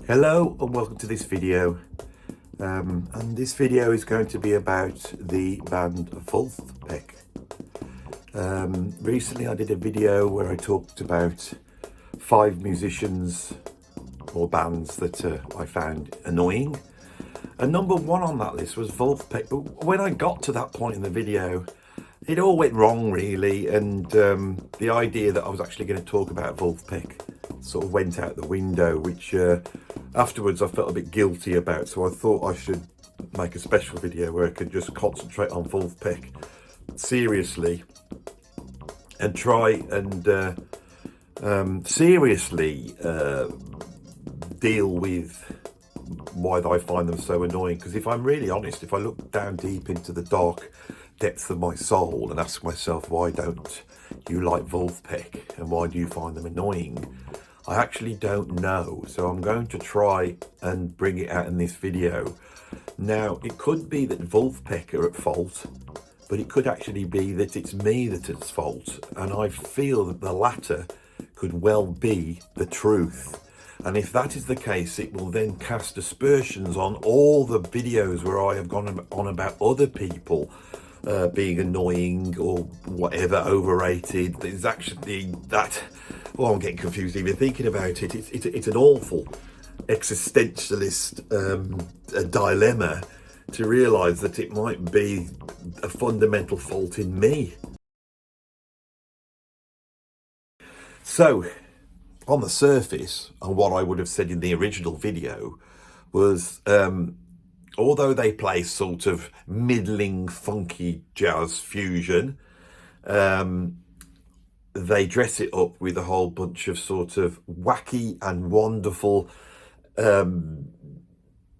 Hello and welcome to this video, and this video is going to be about the band Vulfpeck. Recently I did a video where I talked about 5 musicians or bands that I found annoying, and number 1 on that list was Vulfpeck. But when I got to that point in the video, it all went wrong really, and the idea that I was actually going to talk about Vulfpeck sort of went out the window, which afterwards I felt a bit guilty about, so I thought I should make a special video where I could just concentrate on Vulfpeck seriously and try and seriously deal with why I find them so annoying. Because if I'm really honest, if I look down deep into the dark depths of my soul and ask myself, why don't you like Vulfpeck and why do you find them annoying, I actually don't know. So I'm going to try and bring it out in this video. Now, it could be that Vulfpeck are at fault, but it could actually be that it's me that's at fault, and I feel that the latter could well be the truth. And if that is the case, it will then cast aspersions on all the videos where I have gone on about other people being annoying or whatever, overrated. There's actually that, well, I'm getting confused even thinking about it. It's an awful existentialist dilemma to realise that it might be a fundamental fault in me. So, on the surface, and what I would have said in the original video was, although they play sort of middling, funky jazz fusion, they dress it up with a whole bunch of sort of wacky and wonderful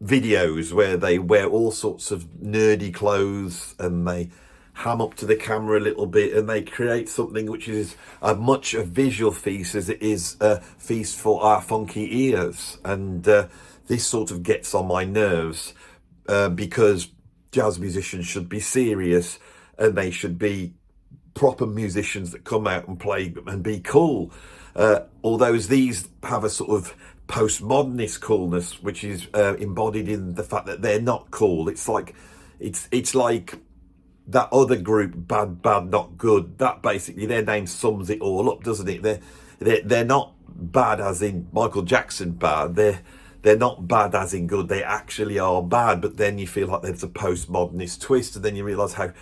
videos where they wear all sorts of nerdy clothes and they ham up to the camera a little bit, and they create something which is as much a visual feast as it is a feast for our funky ears. And this sort of gets on my nerves. Because jazz musicians should be serious and they should be proper musicians that come out and play and be cool. Although these have a sort of postmodernist coolness, which is embodied in the fact that they're not cool. It's like that other group, Bad Not Good. That basically, their name sums it all up, doesn't it? They're not bad as in Michael Jackson bad. They're not bad as in good, they actually are bad, but then you feel like there's a postmodernist twist, and then you realise how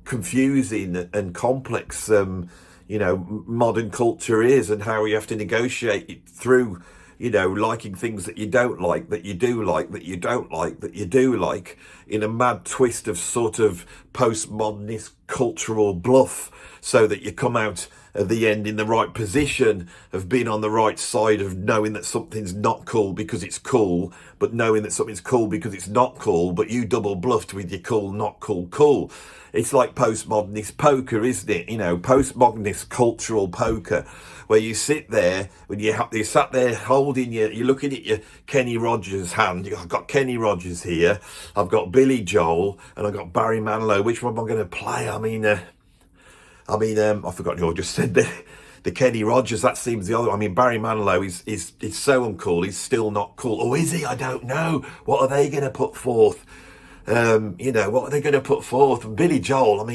confusing and complex modern culture is, and how you have to negotiate it through, liking things that you don't like, that you do like, that you don't like, that you do like, in a mad twist of sort of postmodernist cultural bluff, so that you come out at the end in the right position of being on the right side of knowing that something's not cool because it's cool, but knowing that something's cool because it's not cool, but you double bluffed with your cool, not cool. It's like postmodernist poker, isn't it? Postmodernist cultural poker, where you sit there, when you sat there holding you're looking at your Kenny Rogers hand. I've got Kenny Rogers here, I've got Billy Joel, and I've got Barry Manilow. Which one am I going to play? I forgot who I just said there. The Kenny Rogers, that seems the other. Barry Manilow is so uncool. He's still not cool. Or is he? I don't know. What are they going to put forth? What are they going to put forth? And Billy Joel,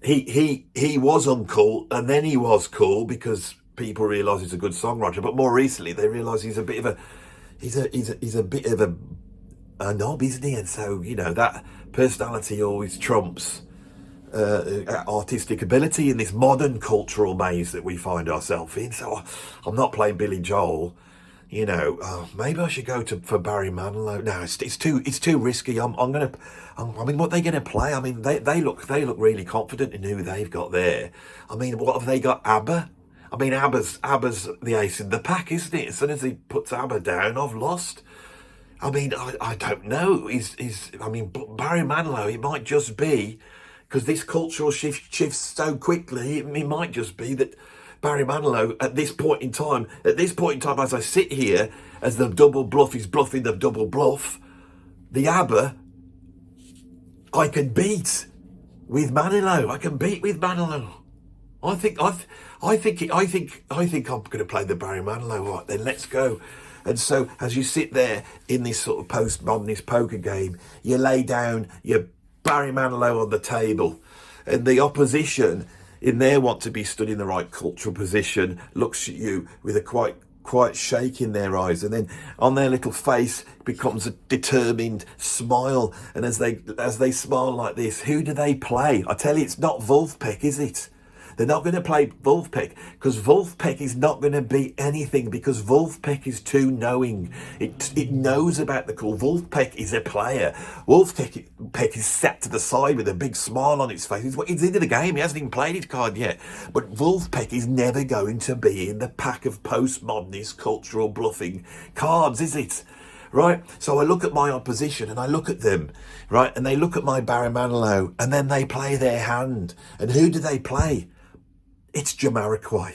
he was uncool, and then he was cool because people realise he's a good songwriter. But more recently, they realise he's a bit of a knob, isn't he? And so that personality always trumps artistic ability in this modern cultural maze that we find ourselves in. So I'm not playing Billy Joel. Maybe I should go for Barry Manilow. No, it's too risky. What are they gonna play? They look really confident in who they've got there. What have they got? ABBA? I mean, ABBA's the ace in the pack, isn't it? As soon as he puts ABBA down, I've lost. I mean, I don't know. I mean, Barry Manilow, it might just be, because this cultural shift shifts so quickly, it might just be that Barry Manilow, at this point in time, as I sit here, as the double bluff is bluffing the double bluff, the ABBA, I can beat with Manilow. I can beat with Manilow. I think I'm going to play the Barry Manilow. Right then, let's go. And so, as you sit there in this sort of postmodernist poker game, you lay down your Barry Manilow on the table, and the opposition in there want to be stood in the right cultural position, looks at you with a quite shake in their eyes, and then on their little face becomes a determined smile. And as they smile like this, who do they play? I tell you, it's not Vulfpeck, is it? They're not going to play Vulfpeck, because Vulfpeck is not going to be anything, because Vulfpeck is too knowing. It knows about the call. Vulfpeck is a player. Vulfpeck is sat to the side with a big smile on his face. He's into the game. He hasn't even played his card yet. But Vulfpeck is never going to be in the pack of postmodernist cultural bluffing cards, is it? Right? So I look at my opposition and I look at them, right? And they look at my Barry Manilow, and then they play their hand. And who do they play? It's Jamiroquai.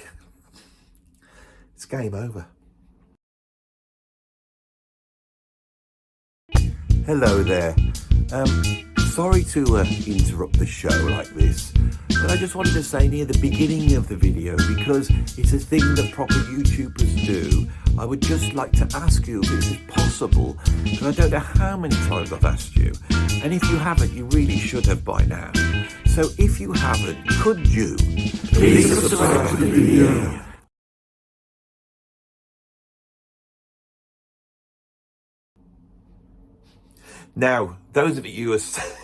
It's game over. Hello there. Sorry to interrupt the show like this, but I just wanted to say near the beginning of the video, because it's a thing that proper YouTubers do, I would just like to ask you if this is possible, because I don't know how many times I've asked you, and if you haven't, you really should have by now. So if you haven't, could you please subscribe to the video? Now, those of you who are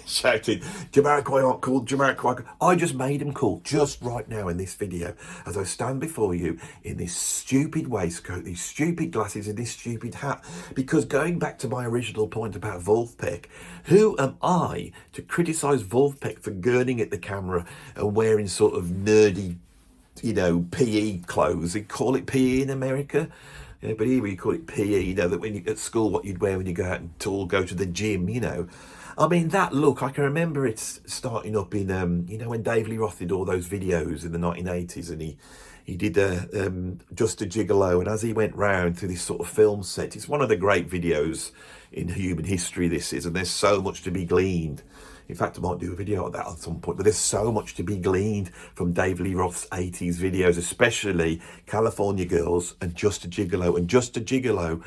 shouting, Jamiroquai aren't cool, Jamiroquai, I just made him cool just right now in this video, as I stand before you in this stupid waistcoat, these stupid glasses and this stupid hat. Because going back to my original point about Vulfpeck, who am I to criticise Vulfpeck for gurning at the camera and wearing sort of nerdy, PE clothes? They call it PE in America. Yeah, but here we call it PE, that when you at school, what you'd wear when you go out and go to the gym, I mean, that look, I can remember it starting up in, when Dave Lee Roth did all those videos in the 1980s, and he did Just a Gigolo, and as he went round through this sort of film set, it's one of the great videos in human history, this is, and there's so much to be gleaned. In fact, I might do a video on that at some point, but there's so much to be gleaned from Dave Lee Roth's 80s videos, especially California Girls and Just a Gigolo. And Just a Gigolo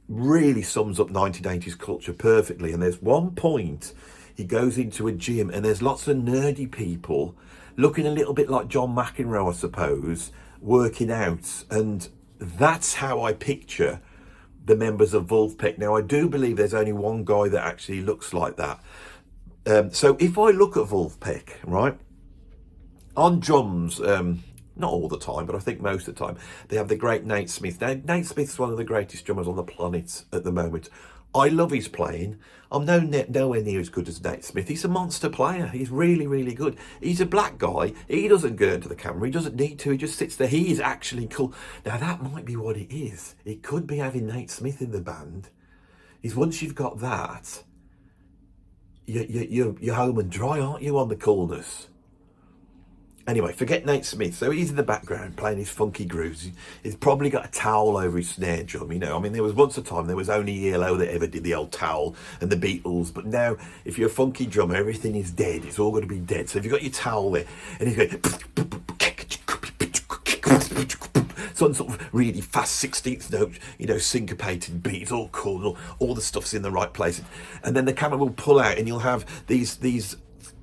really sums up 1980s culture perfectly. And there's one point he goes into a gym and there's lots of nerdy people looking a little bit like John McEnroe, I suppose, working out. And that's how I picture the members of Vulfpeck. Now, I do believe there's only one guy that actually looks like that. So if I look at Vulfpeck, right, on drums, not all the time, but I think most of the time, they have the great Nate Smith. Now, Nate Smith's one of the greatest drummers on the planet at the moment. I love his playing. I'm nowhere near as good as Nate Smith. He's a monster player. He's really, really good. He's a black guy. He doesn't go into the camera. He doesn't need to. He just sits there. He is actually cool. Now, that might be what it is. It could be having Nate Smith in the band. Is once you've got that, you're home and dry, aren't you, on the coolness? Anyway, forget Nate Smith. So he's in the background playing his funky grooves. He's probably got a towel over his snare drum, I mean, there was once a time, there was only ELO that ever did the old towel, and the Beatles. But now, if you're a funky drummer, everything is dead. It's all got to be dead. So if you've got your towel there, and he's going, some sort of really fast 16th note, syncopated beat. It's all cool. All the stuff's in the right place. And then the camera will pull out and you'll have these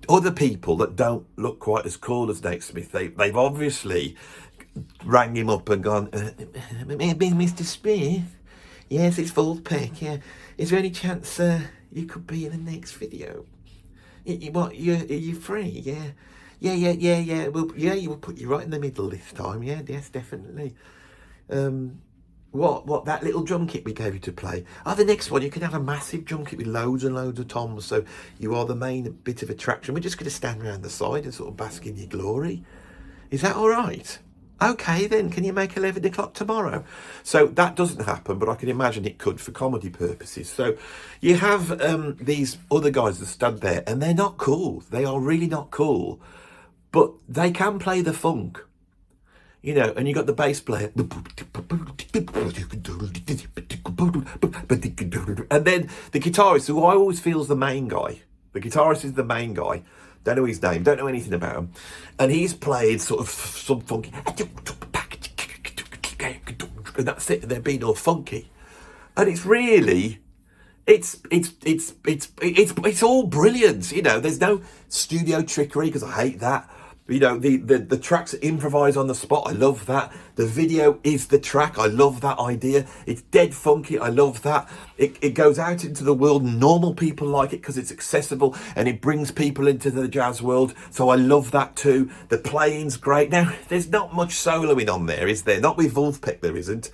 other people that don't look quite as cool as Nate Smith. They've obviously rang him up and gone, Mr. Smith, yes, it's Vulfpeck, yeah. Is there any chance you could be in the next video? Are you free? Yeah. Yeah. We'll put you right in the middle this time. Yeah, yes, definitely. What that little drum kit we gave you to play? Oh, the next one, you can have a massive drum kit with loads and loads of toms, so you are the main bit of attraction. We're just going to stand around the side and sort of bask in your glory. Is that all right? Okay, then, can you make 11 o'clock tomorrow? So that doesn't happen, but I can imagine it could for comedy purposes. So you have these other guys that stand there, and they're not cool. They are really not cool, but they can play the funk. You know, and you got the bass player, and then the guitarist, who I always feel is the main guy. The guitarist is the main guy. Don't know his name, don't know anything about him. And he's played sort of some funky, and that's it, they're being all funky. And it's really, it's all brilliant, you know, there's no studio trickery, because I hate that. You know, the tracks improvise on the spot. I love that. The video is the track. I love that idea. It's dead funky. I love that. It goes out into the world. Normal people like it because it's accessible and it brings people into the jazz world. So I love that too. The playing's great. Now, there's not much soloing on there, is there? Not with Vulfpeck, there isn't.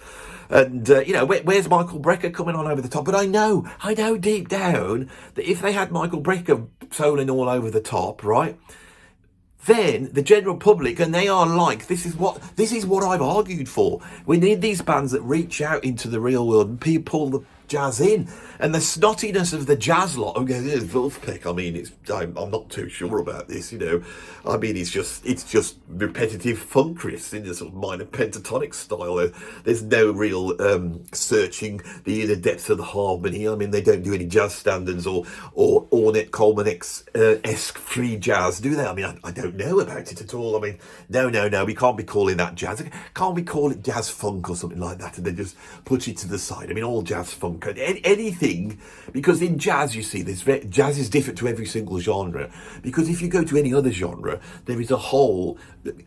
And, you know, where's Michael Brecker coming on over the top? But I know deep down that if they had Michael Brecker soloing all over the top, right, then the general public, and they are like, this is what I've argued for. We need these bands that reach out into the real world and people pull the jazz in. And the snottiness of the jazz lot, I'm going, there's Vulfpeck. I mean, I'm not too sure about this, you know. I mean, it's just repetitive funk riffs in a sort of minor pentatonic style. There's no real searching the inner depths of the harmony. I mean, they don't do any jazz standards or Ornette Coleman-esque free jazz, do they? I mean, I don't know about it at all. I mean, no, we can't be calling that jazz. Can't we call it jazz funk or something like that and then just put it to the side? I mean, all jazz funk, anything, because in jazz, you see, jazz is different to every single genre, because if you go to any other genre, there is a whole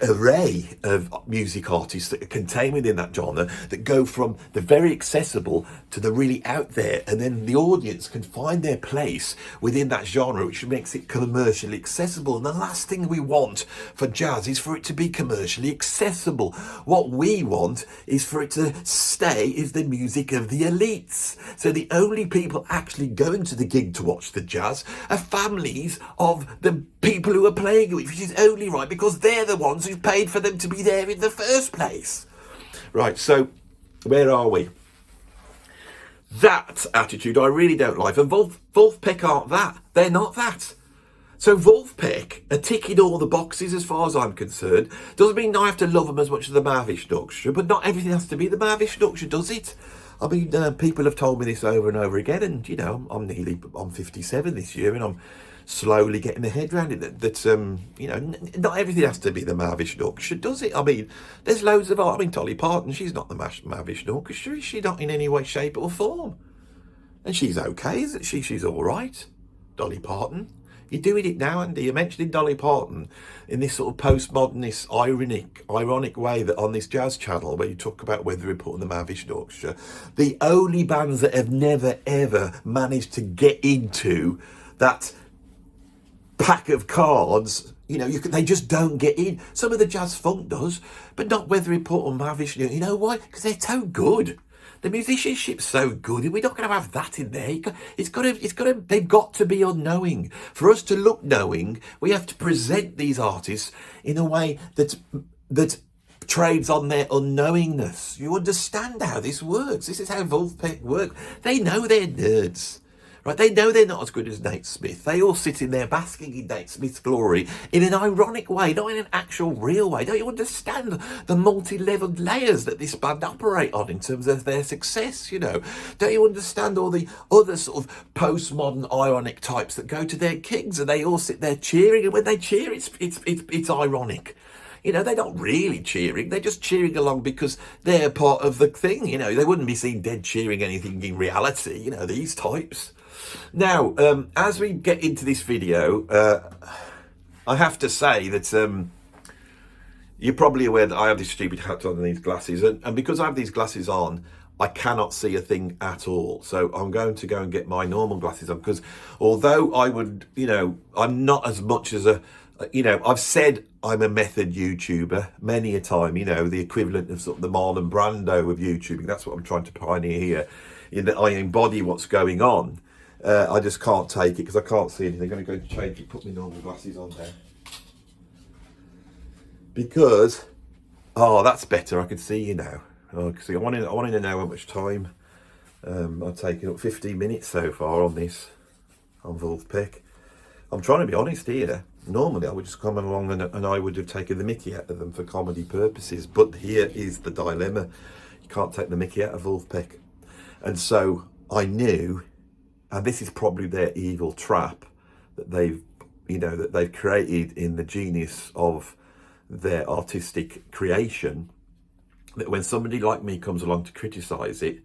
array of music artists that are contained within that genre that go from the very accessible to the really out there, and then the audience can find their place within that genre, which makes it commercially accessible. And the last thing we want for jazz is for it to be commercially accessible. What we want is for it to stay is the music of the elites. So the only people actually going to the gig to watch the jazz are families of the people who are playing it, which is only right because they're the ones who paid for them to be there in the first place. Right, so where are we? That attitude I really don't like. And Vulfpeck aren't that. They're not that. So Vulfpeck are ticking all the boxes as far as I'm concerned. Doesn't mean I have to love them as much as the Mahavishnu, but not everything has to be the Mahavishnu, does it? I mean, people have told me this over and over again, and, you know, I'm 57 this year, and I'm slowly getting my head around it that you know, not everything has to be the Mahavishnu, does it? I mean, there's loads of art. I mean, Dolly Parton, she's not the Mahavishnu, is she? Not in any way, shape or form. And she's okay, isn't she? She's all right. Dolly Parton. You're doing it now, Andy. You're mentioning Dolly Parton in this sort of postmodernist, ironic way that on this jazz channel where you talk about whether we put on the Mahavishnu, the only bands that have never, ever managed to get into that pack of cards, you know, they just don't get in. Some of the jazz funk does, but not whether we put on Mahavishnu. You know why? Because they're so good. The musicianship's so good, and we're not going to have that in there. They've got to be unknowing. For us to look knowing, we have to present these artists in a way that trades on their unknowingness. You understand how this works. This is how Vulfpeck work. They know they're nerds. Right, they know they're not as good as Nate Smith. They all sit in there basking in Nate Smith's glory in an ironic way, not in an actual real way. Don't you understand the multi-leveled layers that this band operate on in terms of their success, you know? Don't you understand all the other sort of postmodern ironic types that go to their gigs and they all sit there cheering, and when they cheer, it's ironic. You know, they're not really cheering. They're just cheering along because they're part of the thing. You know, they wouldn't be seen dead cheering anything in reality, you know, these types. Now, as we get into this video, I have to say that you're probably aware that I have this stupid hat on and these glasses. And because I have these glasses on, I cannot see a thing at all. So I'm going to go and get my normal glasses on, because although I would, you know, I'm not as much as you know, I've said I'm a method YouTuber many a time, you know, the equivalent of sort of the Marlon Brando of YouTubing. That's what I'm trying to pioneer here, in that I embody what's going on. I just can't take it because I can't see anything. I'm going to go change it, put my normal glasses on there. Because Oh, that's better. I can see you now. Oh, see, I wanted to know how much time I've taken up. 15 minutes so far on this, on Wolfpack. I'm trying to be honest here. Normally I would just come along and I would have taken the mickey out of them for comedy purposes. But here is the dilemma. You can't take the mickey out of Wolfpack. And so I knew, and this is probably their evil trap that they've created in the genius of their artistic creation, that when somebody like me comes along to criticise it,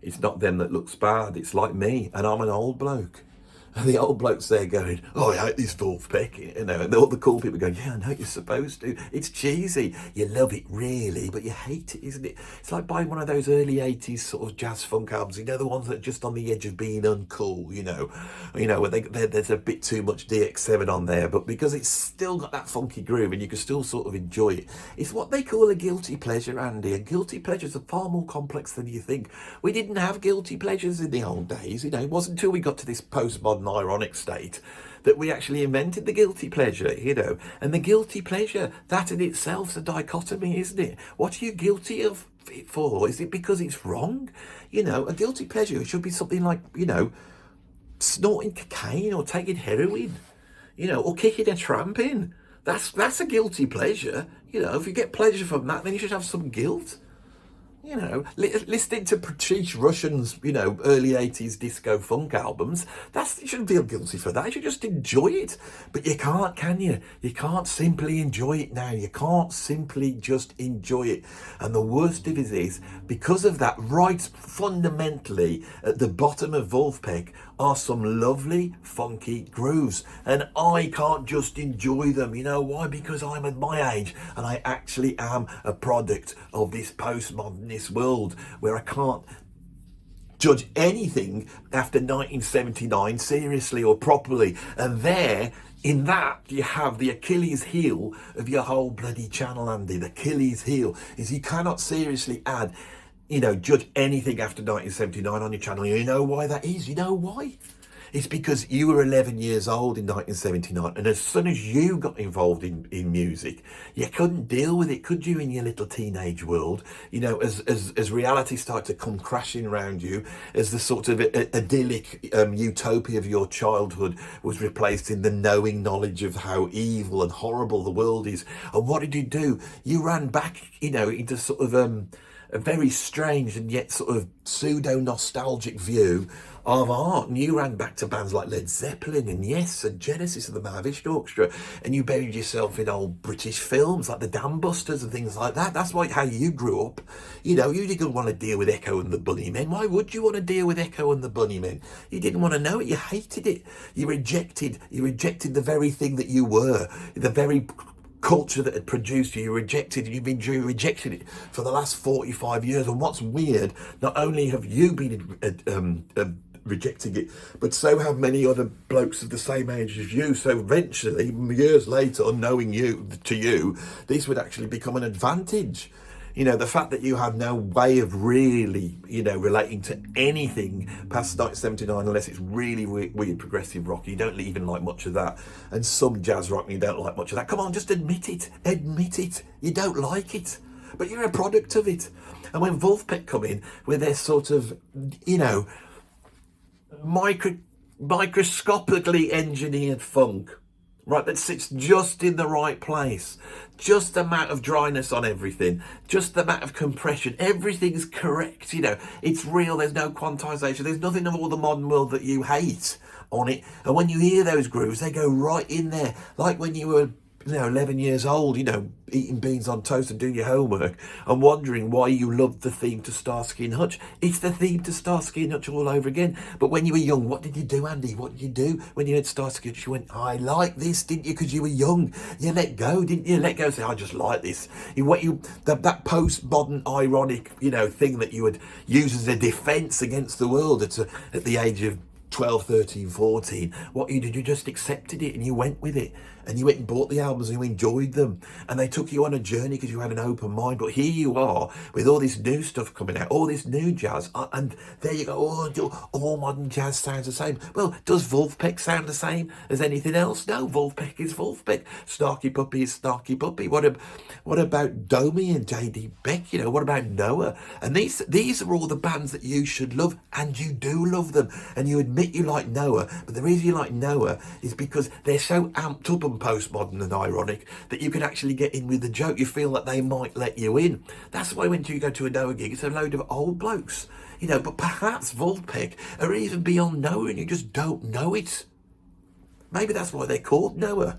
it's not them that looks bad, it's like me, and I'm an old bloke. And the old bloke's there going, oh, I hate this Wolfpack, and all the cool people going, yeah, I know, you're supposed to. It's cheesy. You love it, really, but you hate it, isn't it? It's like buying one of those early 80s sort of jazz funk albums, the ones that are just on the edge of being uncool, where there's a bit too much DX7 on there, but because it's still got that funky groove and you can still sort of enjoy it. It's what they call a guilty pleasure, Andy, and guilty pleasures are far more complex than you think. We didn't have guilty pleasures in the old days, it wasn't until we got to this postmodern ironic state that we actually invented the guilty pleasure, and the guilty pleasure, that in itself's a dichotomy, isn't it? What are you guilty of it for? Is it because it's wrong? A guilty pleasure should be something like, snorting cocaine or taking heroin, or kicking a tramp in. That's a guilty pleasure. If you get pleasure from that, then you should have some guilt. Listening to Patrice Russian's, early 80s disco funk albums, you shouldn't feel guilty for that. You should just enjoy it. But you can't, can you? You can't simply enjoy it now. You can't simply just enjoy it. And the worst of it is, because of that, right fundamentally at the bottom of Wolfpack are some lovely funky grooves, and I can't just enjoy them. You know why? Because I'm at my age and I actually am a product of this postmodernist world where I can't judge anything after 1979 seriously or properly. And there, in that, you have the Achilles heel of your whole bloody channel, Andy. The Achilles heel is you cannot seriously add, judge anything after 1979 on your channel. You know why that is? You know why? It's because you were 11 years old in 1979, and as soon as you got involved in music, you couldn't deal with it, could you, in your little teenage world? As reality started to come crashing around you, as the sort of idyllic utopia of your childhood was replaced in the knowing knowledge of how evil and horrible the world is. And what did you do? You ran back, into sort of a very strange and yet sort of pseudo-nostalgic view of art, and you ran back to bands like Led Zeppelin and Yes and Genesis and the Mahavishnu Orchestra, and you buried yourself in old British films like the Dam Busters and things like that. That's how you grew up. You didn't want to deal with Echo and the Bunnymen. Why would you want to deal with Echo and the Bunnymen? You didn't want to know it. You hated it. You rejected the very thing that you were, the very culture that had produced you. You've been rejecting it for the last 45 years. And what's weird, not only have you been rejecting it, but so have many other blokes of the same age as you. So eventually, years later, unknowing to you, this would actually become an advantage. The fact that you have no way of really, relating to anything past 1979, unless it's really weird progressive rock. You don't even like much of that. And some jazz rock, you don't like much of that. Come on, just admit it. Admit it. You don't like it. But you're a product of it. And when Wolfpack come in with their sort of, microscopically engineered funk, right, that sits just in the right place, just the amount of dryness on everything, just the amount of compression, everything's correct, it's real, there's no quantization, there's nothing of all the modern world that you hate on it. And when you hear those grooves, they go right in there, like when you were 11 years old, eating beans on toast and doing your homework and wondering why you loved the theme to Starsky and Hutch. It's the theme to Starsky and Hutch all over again. But when you were young, what did you do, Andy? What did you do when you heard Starsky and Hutch? You went, I like this, didn't you? Because you were young. You let go, didn't you? Let go and say, I just like this. That postmodern ironic, thing that you would use as a defence against the world at the age of 12, 13, 14. What you did, you just accepted it and you went with it. and you went and bought the albums and you enjoyed them, and they took you on a journey because you had an open mind. But here you are with all this new stuff coming out, all this new jazz, and there you go, all modern jazz sounds the same. Well, does Vulfpeck sound the same as anything else? No, Vulfpeck is Vulfpeck. Snarky Puppy is Snarky Puppy. What about Domi and JD Beck? You know, what about Noah? And these are all the bands that you should love, and you do love them, and you admit you like Noah. But the reason you like Noah is because they're so amped up and postmodern and ironic that you can actually get in with the joke. You feel that they might let you in. That's why when you go to a Noah gig, it's a load of old blokes, you know. But perhaps Vulfpeck are even beyond Noah, and you just don't know it. Maybe that's why they're called Noah.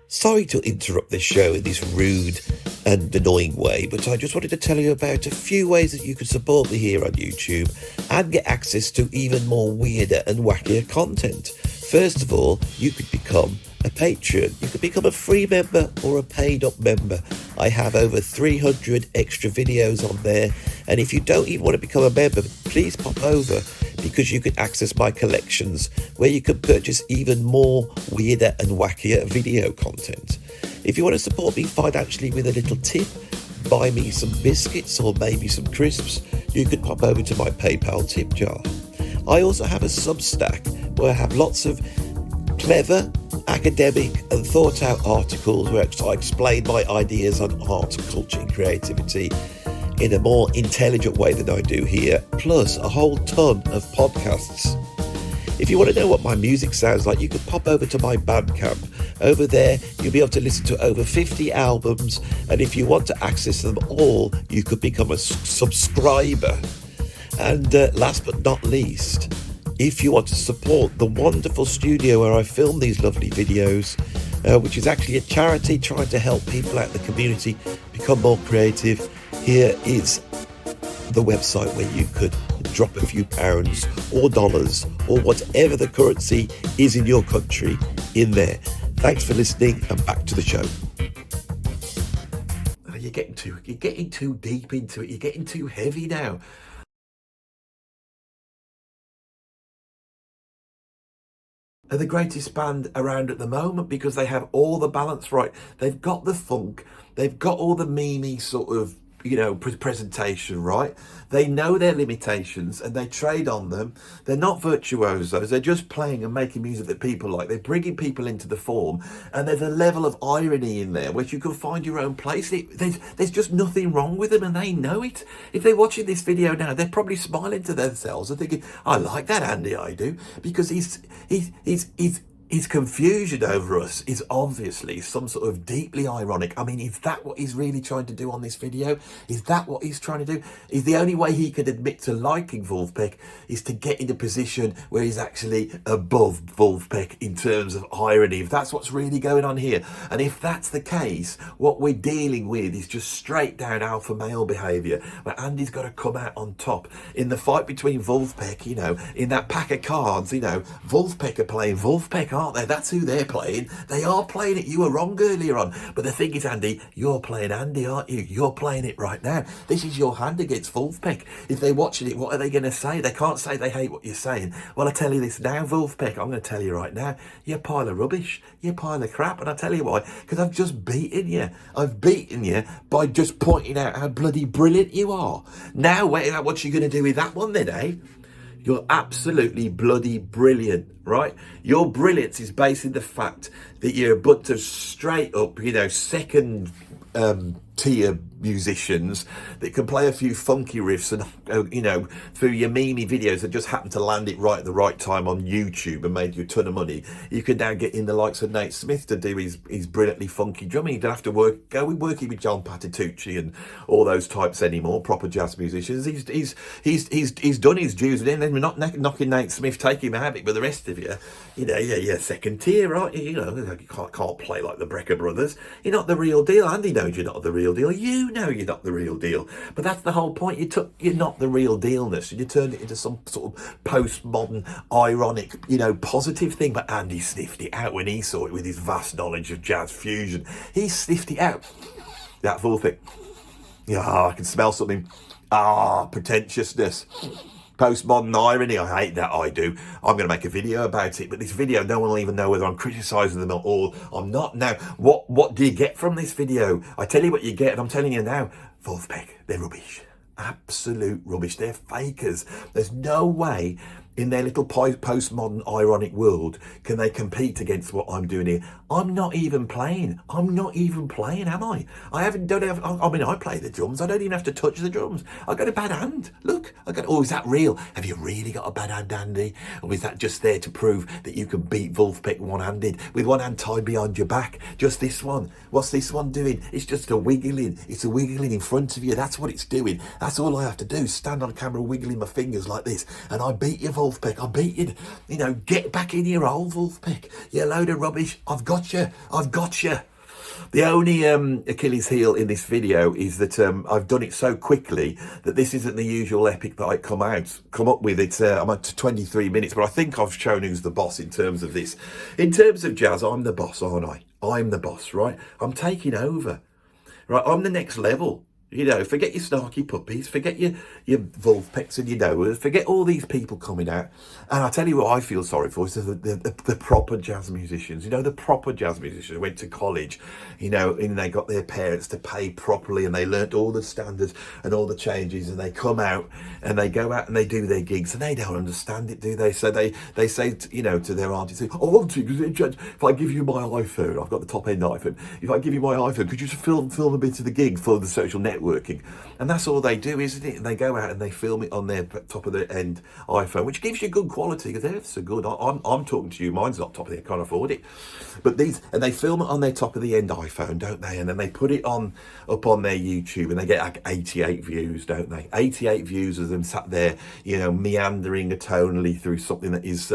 Sorry to interrupt this show in this rude and annoying way, but I just wanted to tell you about a few ways that you can support me here on YouTube and get access to even more weirder and wackier content. First of all, you could become a patron. You could become a free member or a paid up member. I have over 300 extra videos on there, and if you don't even want to become a member, please pop over, because you can access my collections where you can purchase even more weirder and wackier video content. If you want to support me financially with a little tip, buy me some biscuits or maybe some crisps, you could pop over to my PayPal tip jar. I also have a Substack where I have lots of clever, academic and thought out articles where I explain my ideas on art, culture and creativity in a more intelligent way than I do here, plus a whole ton of podcasts. If you want to know what my music sounds like, you can pop over to my Bandcamp. Over there, you'll be able to listen to over 50 albums, and if you want to access them all, you could become a subscriber. And last but not least, if you want to support the wonderful studio where I film these lovely videos, which is actually a charity trying to help people out in the community become more creative, here is the website where you could drop a few pounds or dollars or whatever the currency is in your country in there. Thanks for listening, and back to the show. You're getting too deep into it. You're getting too heavy now. They're the greatest band around at the moment because they have all the balance right. They've got the funk. They've got all the memey sort of, you know, presentation right. They know their limitations and they trade on them. They're not virtuosos. They're just playing and making music that people like. They're bringing people into the form, and there's a level of irony in there where you can find your own place. There's just nothing wrong with them, and they know it. If they're watching this video now, they're probably smiling to themselves and thinking, "I like that Andy, I do," because his confusion over us is obviously some sort of deeply ironic. I mean, is that what he's really trying to do on this video? Is that what he's trying to do? Is the only way he could admit to liking Vulfpeck is to get in a position where he's actually above Vulfpeck in terms of irony, if that's what's really going on here. And if that's the case, what we're dealing with is just straight down alpha male behaviour, where Andy's got to come out on top. In the fight between Vulfpeck, you know, in that pack of cards, you know, Vulfpeck are playing Vulfpeck, aren't they? That's who they're playing. They are playing it. You were wrong earlier on. But the thing is, Andy, you're playing Andy, aren't you? You're playing it right now. This is your hand against Vulfpeck. If they're watching it, what are they going to say? They can't say they hate what you're saying. Well, I tell you this now, Vulfpeck, I'm going to tell you right now, you're a pile of rubbish. You're a pile of crap. And I'll tell you why. Because I've just beaten you. I've beaten you by just pointing out how bloody brilliant you are. Now, wait out what you're going to do with that one then, eh? You're absolutely bloody brilliant, right? Your brilliance is based in the fact that you're a bunch of straight up, you know, second tier musicians that can play a few funky riffs and, you know, through your memey videos that just happen to land it right at the right time on YouTube and made you a ton of money. You can now get in the likes of Nate Smith to do his brilliantly funky drumming. You don't have to go working with John Patitucci and all those types anymore, proper jazz musicians. He's done his dues, and then we're not knocking Nate Smith, take him out of it, but the rest of you, you know, yeah, second tier, right? You know, you can't play like the Brecker brothers. You're not the real deal. Andy knows you're not the real deal. You know you're not the real deal. But that's the whole point. You're not the real dealness, and you turned it into some sort of postmodern, ironic, you know, positive thing. But Andy sniffed it out when he saw it with his vast knowledge of jazz fusion. He sniffed it out. That full thing. Yeah, I can smell something. Pretentiousness. Postmodern irony, I hate that, I do. I'm going to make a video about it, but this video, no one will even know whether I'm criticising them or I'm not. Now, what do you get from this video? I tell you what you get, and I'm telling you now, Vulfpeck, they're rubbish. Absolute rubbish. They're fakers. There's no way in their little postmodern ironic world can they compete against what I'm doing here. I'm not even playing, am I? I play the drums. I don't even have to touch the drums. I got a bad hand. Look, oh, is that real? Have you really got a bad hand, Andy? Or is that just there to prove that you can beat Vulfpeck one-handed with one hand tied behind your back? Just this one. What's this one doing? It's just a wiggling. It's a wiggling in front of you. That's what it's doing. That's all I have to do. Stand on camera wiggling my fingers like this, and I beat you, Vulfpeck. I beat you. You know, get back in your hole, Vulfpeck. You load of rubbish. I've got you. The only Achilles heel in this video is that I've done it so quickly that this isn't the usual epic that I come up with. It's I'm at 23 minutes, but I think I've shown who's the boss in terms of this. In terms of jazz, I'm the boss, aren't I? I'm the boss, right? I'm taking over, right? I'm the next level. You know, forget your snarky puppies, forget your Vulfpecks and your Noahs, forget all these people coming out. And I tell you what I feel sorry for is the proper jazz musicians. You know, the proper jazz musicians who went to college, you know, and they got their parents to pay properly and they learnt all the standards and all the changes, and they come out and they go out and they do their gigs and they don't understand it, do they? So they say, to, you know, to their aunties, oh, auntie, if I give you my iPhone, I've got the top end iPhone, if I give you my iPhone, could you just film a bit of the gig for the social networking? And that's all they do, isn't it? And they go out and they film it on their top of the end iPhone, which gives you good quality because they're so good. I'm talking to you, mine's not top of the end, I can't afford it. But and they film it on their top of the end iPhone, don't they? And then they put it up on their YouTube and they get like 88 views, don't they? 88 views of them sat there, you know, meandering atonally through something that is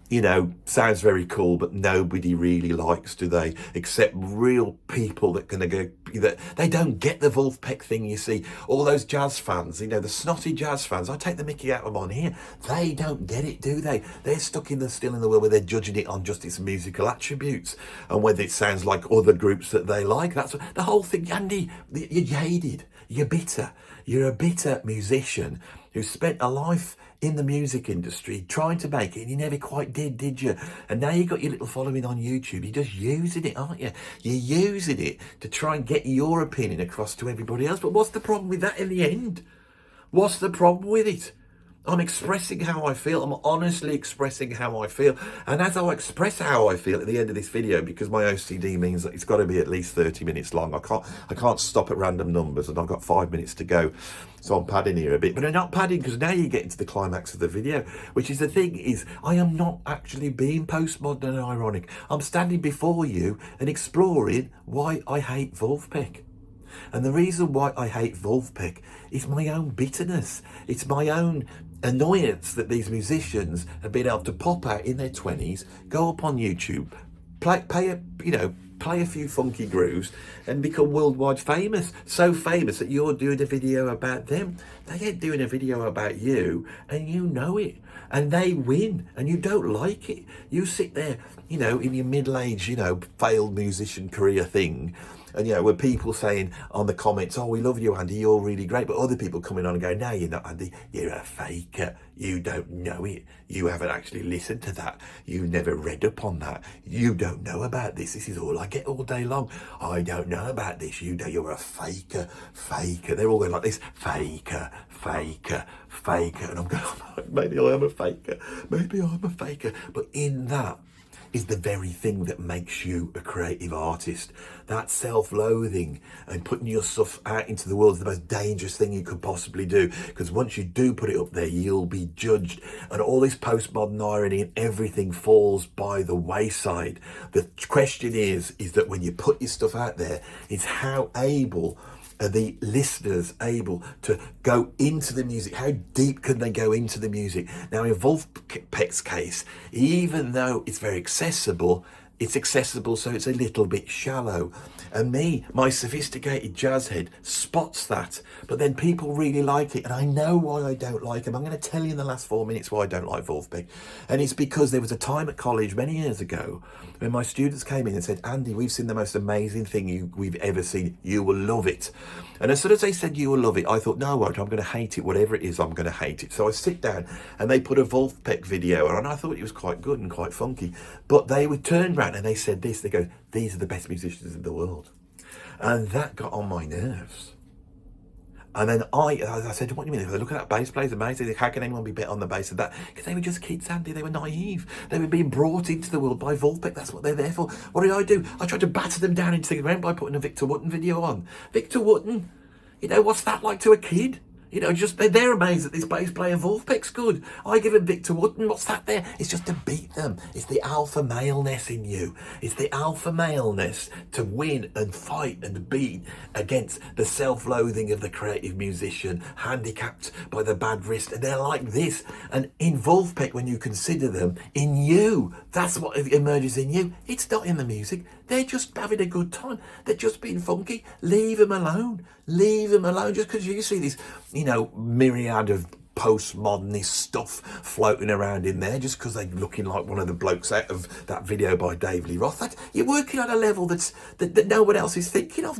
you know, sounds very cool, but nobody really likes, do they? Except real people that they don't get the Vulfpeck thing, you see. All those jazz fans, you know, the snotty jazz fans, I take the mickey out of them on here. They don't get it, do they? They're stuck still in the world where they're judging it on just its musical attributes and whether it sounds like other groups that they like. That's the whole thing, Andy. You're jaded. You're bitter. You're a bitter musician who spent a life in the music industry trying to make it, and you never quite did you? And now you've got your little following on YouTube. You're just using it, aren't you? You're using it to try and get your opinion across to everybody else. But what's the problem with that in the end? What's the problem with it? I'm expressing how I feel. I'm honestly expressing how I feel. And as I express how I feel at the end of this video, because my OCD means that it's got to be at least 30 minutes long. I can't stop at random numbers, and I've got 5 minutes to go. So I'm padding here a bit, but I'm not padding because now you get into the climax of the video, which is the thing is I am not actually being postmodern and ironic. I'm standing before you and exploring why I hate Vulfpeck. And the reason why I hate Vulfpeck is my own bitterness. It's my own annoyance that these musicians have been able to pop out in their 20s, go up on YouTube, play a few funky grooves and become worldwide famous. So famous that you're doing a video about them. They ain't doing a video about you, and you know it. And they win, and you don't like it. You sit there, you know, in your middle age, you know, failed musician career thing. And, you know, with people saying on the comments, oh, we love you, Andy, you're really great. But other people coming on and going, no, you're not, Andy. You're a faker. You don't know it. You haven't actually listened to that. You never read up on that. You don't know about this. This is all I get all day long. I don't know about this. You're a faker. They're all going like this. Faker. And I'm going, oh, maybe I am a faker. But in that is the very thing that makes you a creative artist. That self-loathing and putting your stuff out into the world is the most dangerous thing you could possibly do, because once you do put it up there, you'll be judged, and all this postmodern irony and everything falls by the wayside. The question is that when you put your stuff out there, it's how able are the listeners able to go into the music? How deep can they go into the music? Now, in Vulfpeck's case, even though it's very accessible, it's accessible, so it's a little bit shallow. And me, my sophisticated jazz head, spots that. But then people really like it, and I know why I don't like them. I'm going to tell you in the last 4 minutes why I don't like Vulfpeck. And it's because there was a time at college many years ago when my students came in and said, Andy, we've seen the most amazing thing we've ever seen. You will love it. And as soon as they said you will love it, I thought, no, I'm going to hate it. Whatever it is, I'm going to hate it. So I sit down and they put a Vulfpeck video on, and I thought it was quite good and quite funky. But they would turn around and they said this, they go, these are the best musicians in the world. And that got on my nerves. And then I said, what do you mean? Look at that bass player, it's amazing. How can anyone be better on the bass than that? Because they were just kids, Andy. They were naive. They were being brought into the world by Vulfpeck. That's what they're there for. What did I do? I tried to batter them down into the ground by putting a Victor Wooten video on. Victor Wooten, you know, what's that like to a kid? You know, just they're amazed that this bass player Vulfpeck's good. I give him Victor Wooten. What's that there? It's just to beat them. It's the alpha maleness in you. It's the alpha maleness to win and fight and beat against the self-loathing of the creative musician, handicapped by the bad wrist. And they're like this. And in Vulfpeck, when you consider them, in you, that's what emerges in you. It's not in the music. They're just having a good time. They're just being funky. Leave them alone. Leave them alone. Just because you see this, you know, myriad of postmodernist stuff floating around in there, just because they're looking like one of the blokes out of that video by Dave Lee Roth. You're working on a level that no one else is thinking of.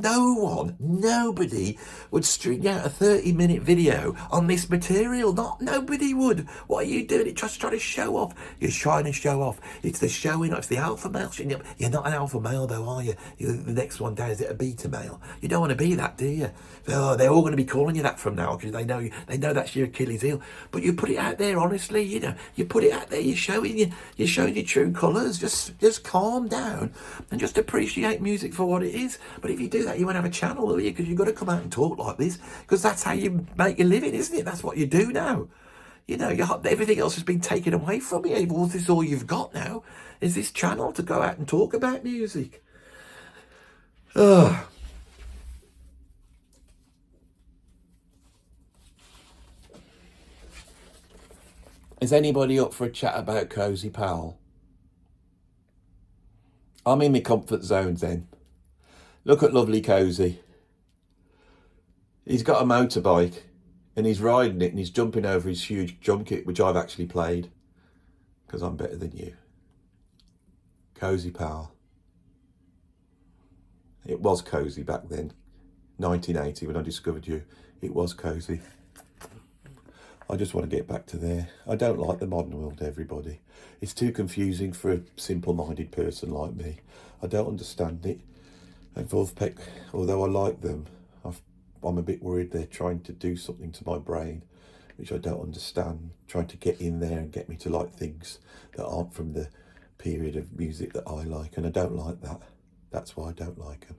Nobody would string out a 30-minute video on this material. Nobody would. What are you doing? Just trying to show off. You're trying to show off. It's the showing off. It's the alpha male. You're not an alpha male though, are you? You're the next one down. Is it a beta male? You don't want to be that, do you? Oh, they're all going to be calling you that from now because they know that's your Achilles heel. But you put it out there honestly, you know. You put it out there. You're showing your true colours. Just calm down and just appreciate music for what it is. But if you do that, you won't have a channel, will you? Because you've got to come out and talk like this because that's how you make your living, isn't it? That's what you do now. You know, everything else has been taken away from you. This is all you've got now. Is this channel to go out and talk about music? Ugh. Is anybody up for a chat about Cozy Powell? I'm in my comfort zone then. Look at lovely Cozy. He's got a motorbike and he's riding it and he's jumping over his huge drum kit, which I've actually played because I'm better than you. Cozy Powell. It was cozy back then. 1980 when I discovered you. It was cozy. I just want to get back to there. I don't like the modern world, everybody. It's too confusing for a simple-minded person like me. I don't understand it. And Vulfpeck, although I like them, I'm a bit worried they're trying to do something to my brain, which I don't understand, trying to get in there and get me to like things that aren't from the period of music that I like, and I don't like that. That's why I don't like them.